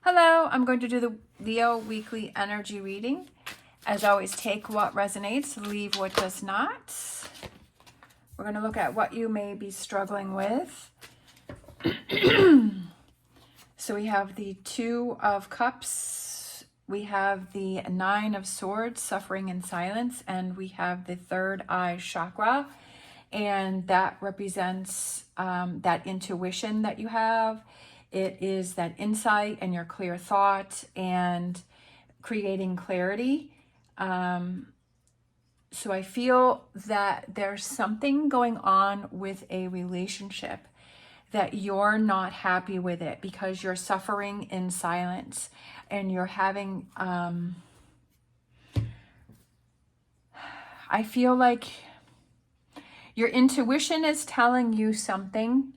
Hello, I'm going to do the Leo weekly energy reading. As always, take what resonates, leave what does not. We're going to look at what you may be struggling with. So we have the Two of Cups, we have the Nine of Swords, suffering in silence, and we have the third eye chakra. And that represents that intuition that you have. It is that insight and your clear thought and creating clarity. So I feel that there's something going on with a relationship that you're not happy with it because you're suffering in silence and you're having, I feel like your intuition is telling you something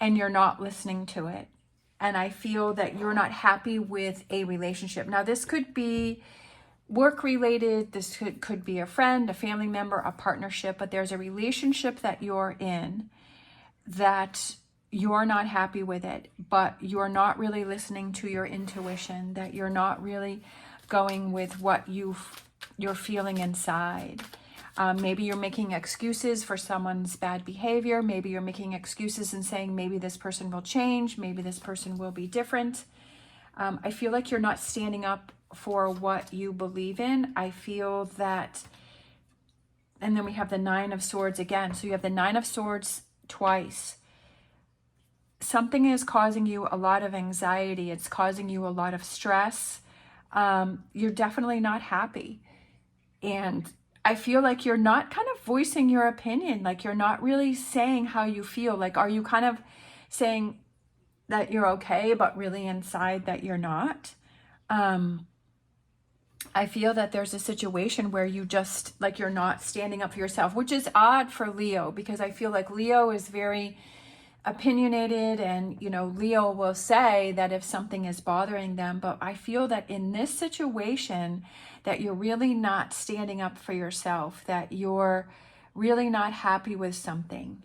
and you're not listening to it. And I feel that you're not happy with a relationship. Now, this could be work related. This could be a friend, a family member, a partnership, but there's a relationship that you're in that you're not happy with it, but you're not really listening to your intuition, that you're not really going with what you're feeling inside. Maybe you're making excuses for someone's bad behavior. Maybe you're making excuses and saying maybe this person will change. Maybe this person will be different. I feel like you're not standing up for what you believe in. I feel that, and then we have the Nine of Swords again. So you have the Nine of Swords twice. Something is causing you a lot of anxiety. It's causing you a lot of stress. You're definitely not happy. And I feel like you're not kind of voicing your opinion, like you're not really saying how you feel. Like, are you kind of saying that you're okay, but really inside that you're not? I feel that there's a situation where you just, like, you're not standing up for yourself, which is odd for Leo, because I feel like Leo is very opinionated, and Leo will say that if something is bothering them, but I feel that in this situation that you're really not standing up for yourself, that you're really not happy with something.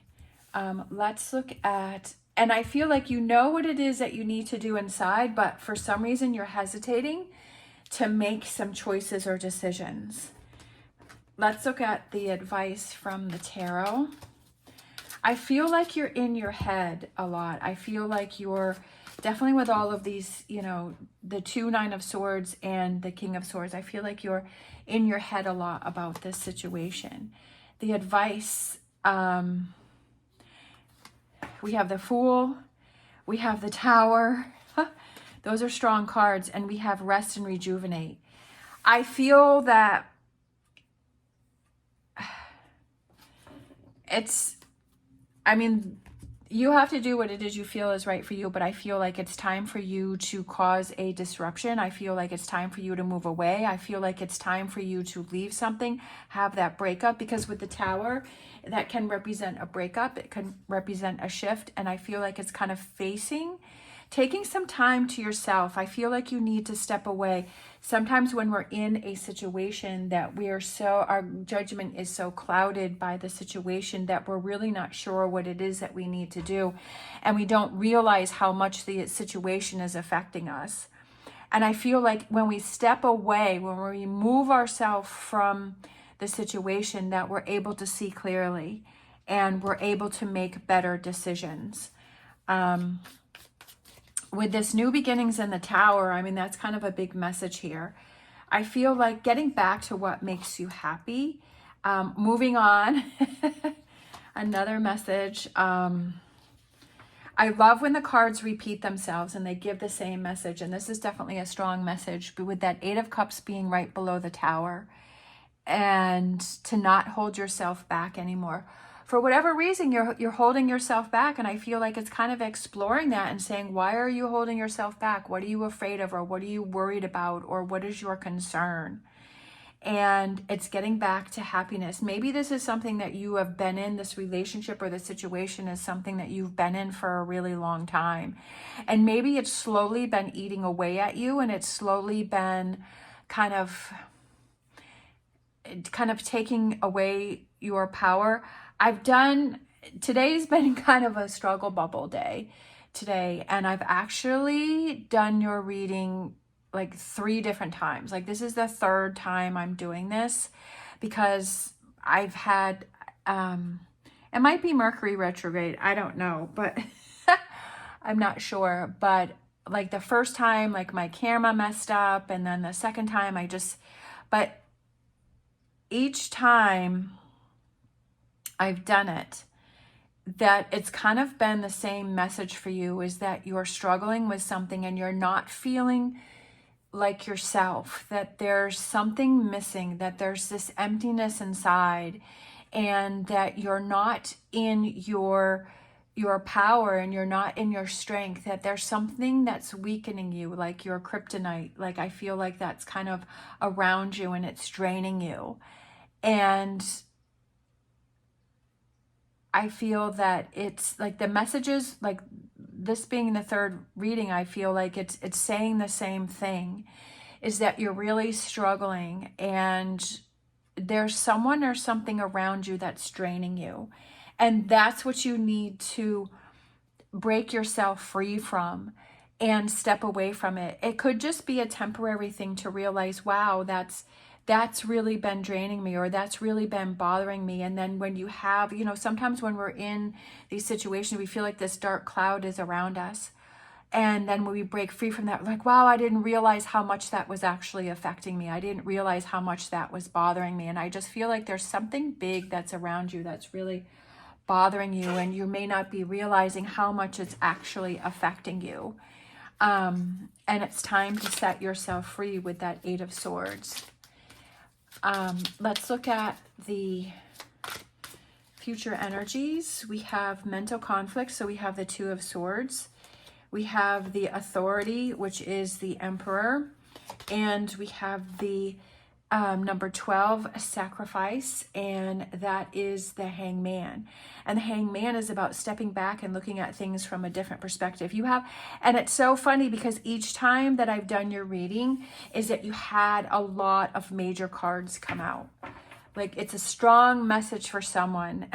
Let's look at, and I feel like you know what it is that you need to do inside, but for some reason you're hesitating to make some choices or decisions. Let's look at the advice from the tarot. I feel like you're in your head a lot. I feel like you're definitely, with all of these, the two Nine of Swords and the King of Swords, I feel like you're in your head a lot about this situation. The advice, we have the Fool, we have the Tower. Those are strong cards. And we have Rest and Rejuvenate. I feel that you have to do what it is you feel is right for you, but I feel like it's time for you to cause a disruption. I feel like it's time for you to move away. I feel like it's time for you to leave something, have that breakup, because with the Tower, that can represent a breakup. It can represent a shift. And I feel like it's kind of taking some time to yourself. I feel like you need to step away. Sometimes when we're in a situation that our judgment is so clouded by the situation that we're really not sure what it is that we need to do. And we don't realize how much the situation is affecting us. And I feel like when we step away, when we remove ourselves from the situation, that we're able to see clearly and we're able to make better decisions. With this new beginnings in the Tower, that's kind of a big message here. I feel like getting back to what makes you happy, moving on. Another message. I love when the cards repeat themselves and they give the same message. And this is definitely a strong message, but with that Eight of Cups being right below the Tower, and to not hold yourself back anymore. For whatever reason, you're holding yourself back, and I feel like it's kind of exploring that and saying, why are you holding yourself back? What are you afraid of, or what are you worried about, or what is your concern? And it's getting back to happiness. Maybe this is something that you have been in, this relationship or this situation is something that you've been in for a really long time. And maybe it's slowly been eating away at you, and it's slowly been kind of taking away your power. Today's been kind of a struggle bubble day. today, and I've actually done your reading like 3 different times. Like, this is the 3rd time I'm doing this, because I've had, it might be Mercury retrograde, I don't know, but I'm not sure. But like the first time, like my camera messed up, and then the second time but each time I've done it, that it's kind of been the same message for you, is that you're struggling with something and you're not feeling like yourself, that there's something missing, that there's this emptiness inside, and that you're not in your power, and you're not in your strength, that there's something that's weakening you, like your kryptonite. Like, I feel like that's kind of around you and it's draining you. And I feel that it's like the messages, like this being the 3rd reading, I feel like it's saying the same thing, is that you're really struggling, and there's someone or something around you that's draining you. And that's what you need to break yourself free from and step away from it. It could just be a temporary thing to realize, wow, that's really been draining me, or that's really been bothering me. And then when you have, sometimes when we're in these situations, we feel like this dark cloud is around us. And then when we break free from that, like, wow, I didn't realize how much that was actually affecting me. I didn't realize how much that was bothering me. And I just feel like there's something big that's around you that's really bothering you, and you may not be realizing how much it's actually affecting you. And it's time to set yourself free with that 8 of Swords. Let's look at the future energies. We have mental conflict, so we have the 2 of Swords. We have the Authority, which is the Emperor. And we have the number 12, Sacrifice, and that is the Hangman. And the Hangman is about stepping back and looking at things from a different perspective. And it's so funny, because each time that I've done your reading is that you had a lot of major cards come out. Like, it's a strong message for someone.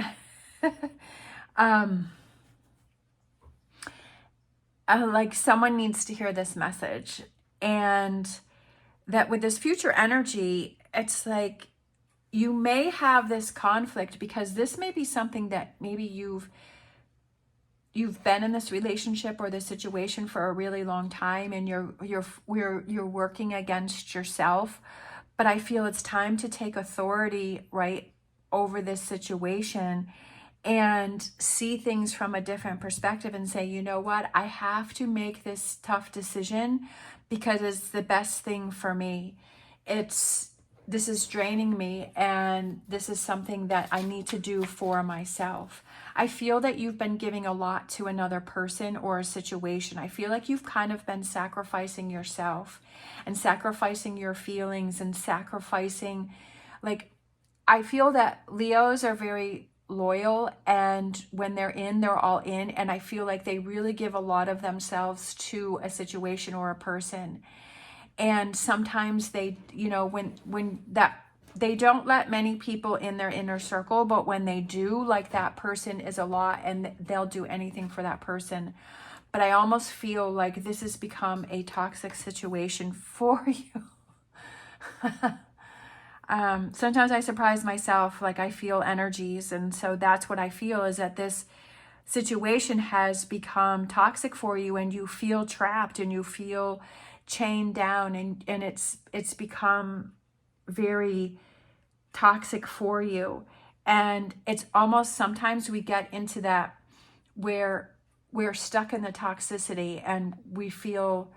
Like, someone needs to hear this message. And that with this future energy, it's like you may have this conflict, because this may be something that maybe you've been in this relationship or this situation for a really long time, and you're working against yourself. But I feel it's time to take authority, right, over this situation, and see things from a different perspective, and say, you know what, I have to make this tough decision because it's the best thing for me. This is draining me, and this is something that I need to do for myself. I feel that you've been giving a lot to another person or a situation. I feel like you've kind of been sacrificing yourself and sacrificing your feelings and sacrificing, like, I feel that Leos are very loyal, and when they're all in, and I feel like they really give a lot of themselves to a situation or a person. And sometimes they, when that, they don't let many people in their inner circle, but when they do, like, that person is a lot, and they'll do anything for that person. But I almost feel like this has become a toxic situation for you. Sometimes I surprise myself, like, I feel energies. And so that's what I feel, is that this situation has become toxic for you, and you feel trapped, and you feel chained down, and it's become very toxic for you. And it's almost, sometimes we get into that where we're stuck in the toxicity, and we feel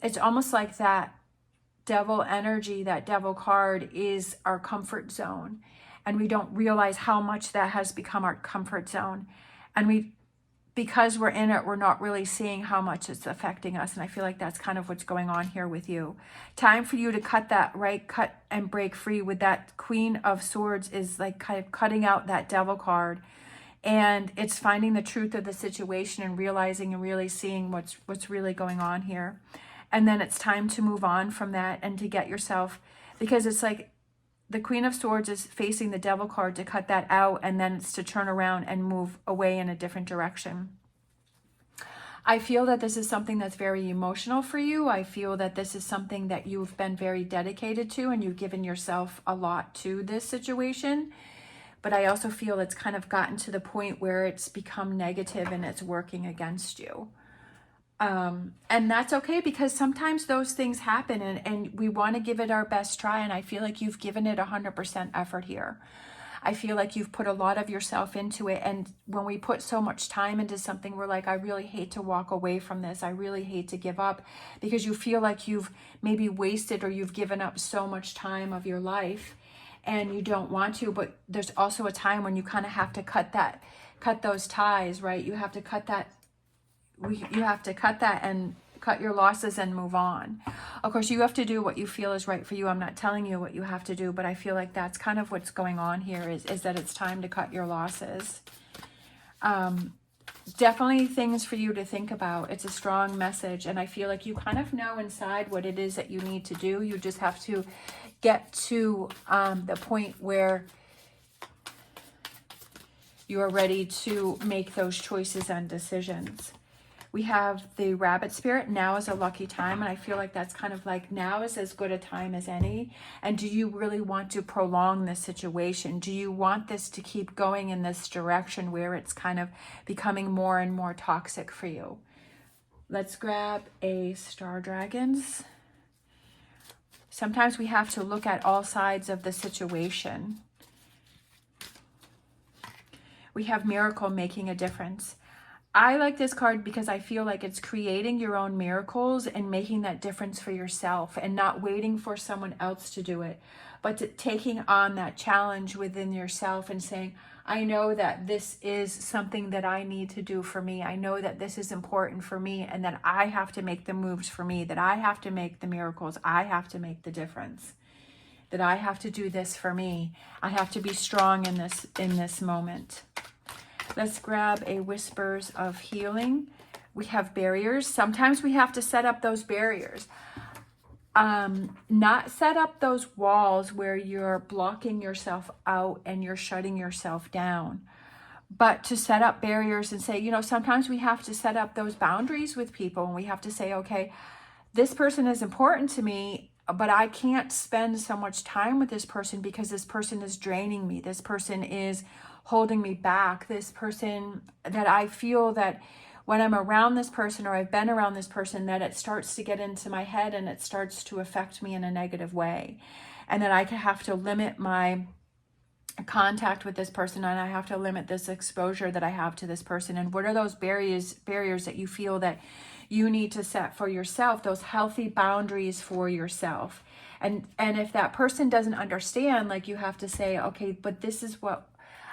it's almost like that devil energy, that devil card is our comfort zone, and we don't realize how much that has become our comfort zone. And because we're in it, we're not really seeing how much it's affecting us. And I feel like that's kind of what's going on here with you. Time for you to cut and break free with that Queen of Swords, is like kind of cutting out that devil card. And it's finding the truth of the situation and realizing and really seeing what's really going on here. And then it's time to move on from that and to get yourself, because it's like the Queen of Swords is facing the devil card to cut that out, and then it's to turn around and move away in a different direction. I feel that this is something that's very emotional for you. I feel that this is something that you've been very dedicated to, and you've given yourself a lot to this situation. But I also feel it's kind of gotten to the point where it's become negative and it's working against you. And that's okay, because sometimes those things happen, and we want to give it our best try. And I feel like you've given it 100% effort here. I feel like you've put a lot of yourself into it. And when we put so much time into something, we're like, I really hate to walk away from this. I really hate to give up, because you feel like you've maybe wasted or you've given up so much time of your life and you don't want to. But there's also a time when you kind of have to cut those ties, right? You have to cut that. You have to cut that and cut your losses and move on. Of course, you have to do what you feel is right for you. I'm not telling you what you have to do, but I feel like that's kind of what's going on here, is that it's time to cut your losses. Definitely things for you to think about. It's a strong message, and I feel like you kind of know inside what it is that you need to do. You just have to get to the point where you are ready to make those choices and decisions. We have the rabbit spirit. Now is a lucky time. And I feel like that's kind of like, now is as good a time as any. And do you really want to prolong this situation? Do you want this to keep going in this direction where it's kind of becoming more and more toxic for you? Let's grab a Star Dragons. Sometimes we have to look at all sides of the situation. We have Miracle, making a difference. I like this card because I feel like it's creating your own miracles and making that difference for yourself, and not waiting for someone else to do it, but taking on that challenge within yourself and saying, I know that this is something that I need to do for me. I know that this is important for me, and that I have to make the moves for me, that I have to make the miracles. I have to make the difference, that I have to do this for me. I have to be strong in this moment. Let's grab a Whispers of Healing. We have barriers. Sometimes we have to set up those barriers. Not set up those walls where you're blocking yourself out and you're shutting yourself down, but to set up barriers and say, you know, sometimes we have to set up those boundaries with people, and we have to say, okay, this person is important to me, but I can't spend so much time with this person because this person is draining me. This person is holding me back. This person that I feel that when I'm around this person, or I've been around this person, that it starts to get into my head and it starts to affect me in a negative way. And that I have to limit my contact with this person, and I have to limit this exposure that I have to this person. And what are those barriers that you feel that you need to set for yourself, those healthy boundaries for yourself? And if that person doesn't understand, like, you have to say, okay, but this is what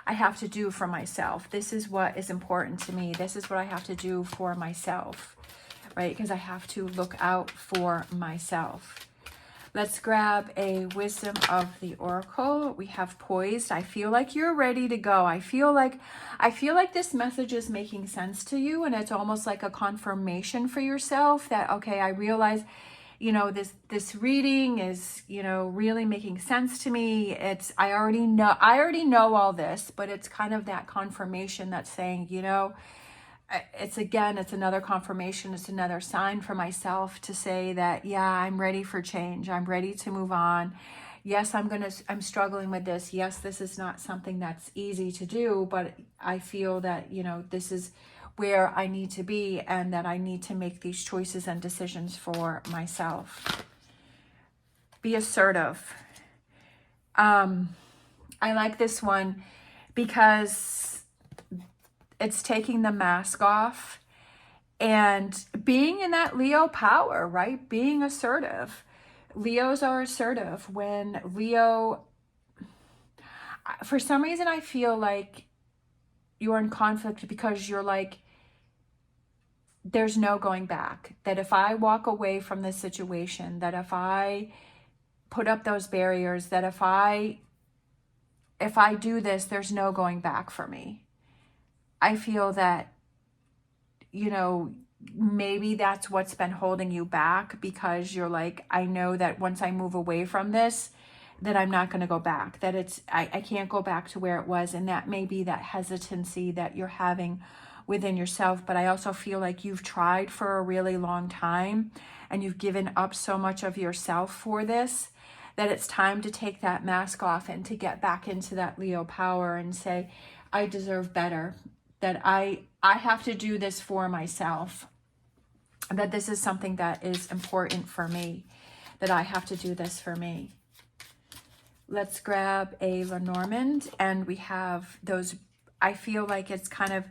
I have to do for myself. This is what is important to me. This is what I have to do for myself, right? Because I have to look out for myself. Let's grab a Wisdom of the Oracle. We have Poised. I feel like you're ready to go. I feel like this message is making sense to you, and it's almost like a confirmation for yourself that, okay, I realize, you know, this reading is, you know, really making sense to me. I already know all this, but it's kind of that confirmation that's saying, you know, it's another confirmation. It's another sign for myself to say that, yeah, I'm ready for change. I'm ready to move on. Yes, I'm struggling with this. Yes, this is not something that's easy to do, but I feel that, you know, this is where I need to be, and that I need to make these choices and decisions for myself. Be assertive. I like this one because it's taking the mask off and being in that Leo power, right? Being assertive. Leos are assertive. When Leo, for some reason, I feel like you're in conflict because you're like, there's no going back. That if I walk away from this situation, that if I put up those barriers, that if I do this, there's no going back for me. I feel that, you know, maybe that's what's been holding you back, because you're like, I know that once I move away from this, that I'm not going to go back, that I can't go back to where it was. And that may be that hesitancy that you're having within yourself. But I also feel like you've tried for a really long time and you've given up so much of yourself for this, that it's time to take that mask off and to get back into that Leo power and say, I deserve better, that I have to do this for myself, that this is something that is important for me, that I have to do this for me. Let's grab a Lenormand, and we have those, I feel like it's kind of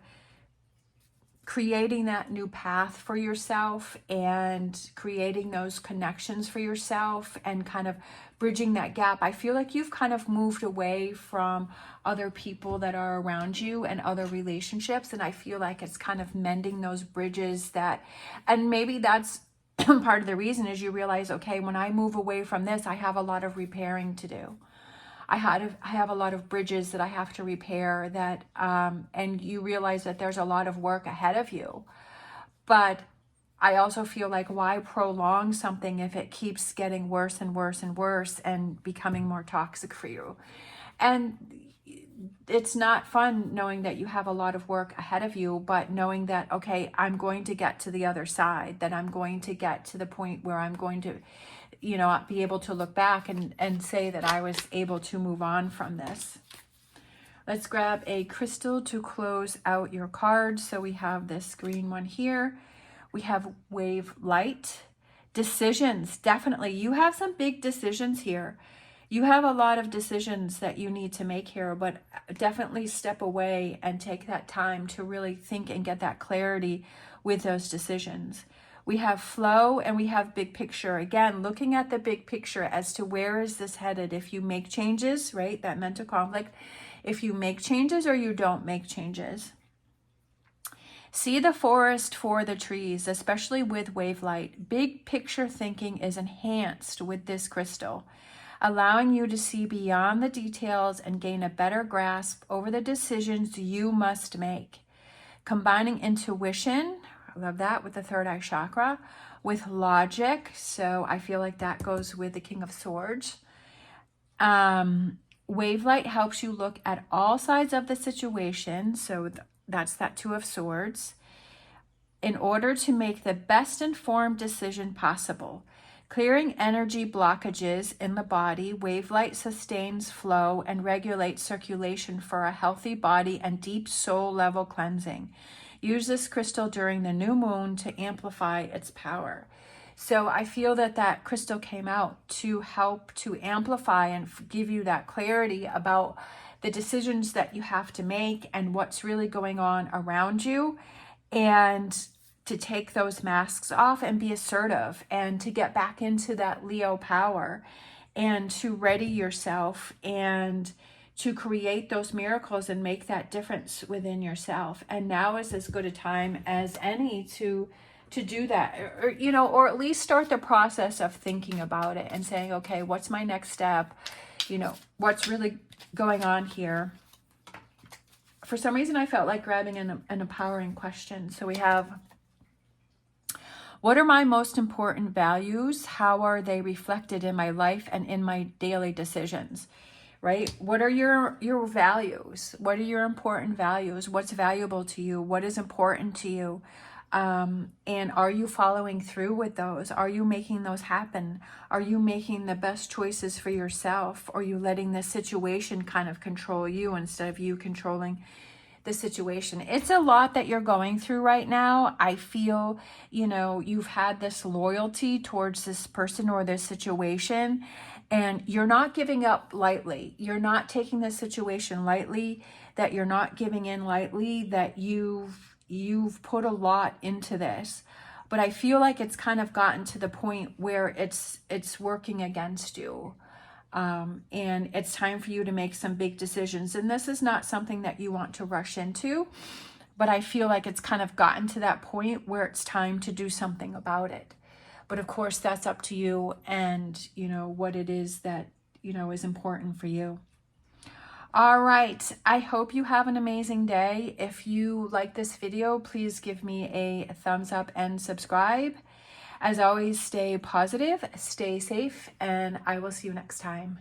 creating that new path for yourself and creating those connections for yourself and kind of bridging that gap. I feel like you've kind of moved away from other people that are around you and other relationships, and I feel like it's kind of mending those bridges that, and maybe that's part of the reason is you realize, okay, when I move away from this, I have a lot of repairing to do. I have a lot of bridges that I have to repair, that and you realize that there's a lot of work ahead of you. But I also feel like, why prolong something if it keeps getting worse and worse and worse and becoming more toxic for you? And it's not fun knowing that you have a lot of work ahead of you, but knowing that, okay, I'm going to get to the other side, that I'm going to get to the point where I'm going to, you know, be able to look back and say that I was able to move on from this. Let's grab a crystal to close out your cards. So we have this green one here. We have wave light. Decisions, definitely. You have some big decisions here. You have a lot of decisions that you need to make here, but definitely step away and take that time to really think and get that clarity with those decisions. We have flow and we have big picture. Again, looking at the big picture as to where is this headed. If you make changes, right, that mental conflict, if you make changes or you don't make changes. See the forest for the trees, especially with wave light. Big picture thinking is enhanced with this crystal, allowing you to see beyond the details and gain a better grasp over the decisions you must make. Combining intuition, I love that, with the third eye chakra, with logic. So I feel like that goes with the King of Swords. Wave light helps you look at all sides of the situation. So that's that Two of Swords, in order to make the best informed decision possible. Clearing energy blockages in the body, wave light sustains flow and regulates circulation for a healthy body and deep soul level cleansing. Use this crystal during the new moon to amplify its power. So I feel that that crystal came out to help to amplify and give you that clarity about the decisions that you have to make and what's really going on around you, and to take those masks off and be assertive and to get back into that Leo power and to ready yourself and to create those miracles and make that difference within yourself. And now is as good a time as any to do that, or, you know, or at least start the process of thinking about it and saying, okay, what's my next step? You know, what's really going on here? For some reason, I felt like grabbing an empowering question. So we have, what are my most important values? How are they reflected in my life and in my daily decisions? Right? What are your values? What are your important values? What's valuable to you? What is important to you? And are you following through with those? Are you making those happen? Are you making the best choices for yourself? Or are you letting the situation kind of control you instead of you controlling the situation? It's a lot that you're going through right now. I feel, you know, you've had this loyalty towards this person or this situation, and you're not giving up lightly. You're not taking this situation lightly, that you're not giving in lightly, that you've put a lot into this. But I feel like it's kind of gotten to the point where it's working against you. And it's time for you to make some big decisions. And this is not something that you want to rush into, but I feel like it's kind of gotten to that point where it's time to do something about it. But of course, that's up to you and, you know, what it is that, you know, is important for you. All right. I hope you have an amazing day. If you like this video, please give me a thumbs up and subscribe. As always, stay positive, stay safe, and I will see you next time.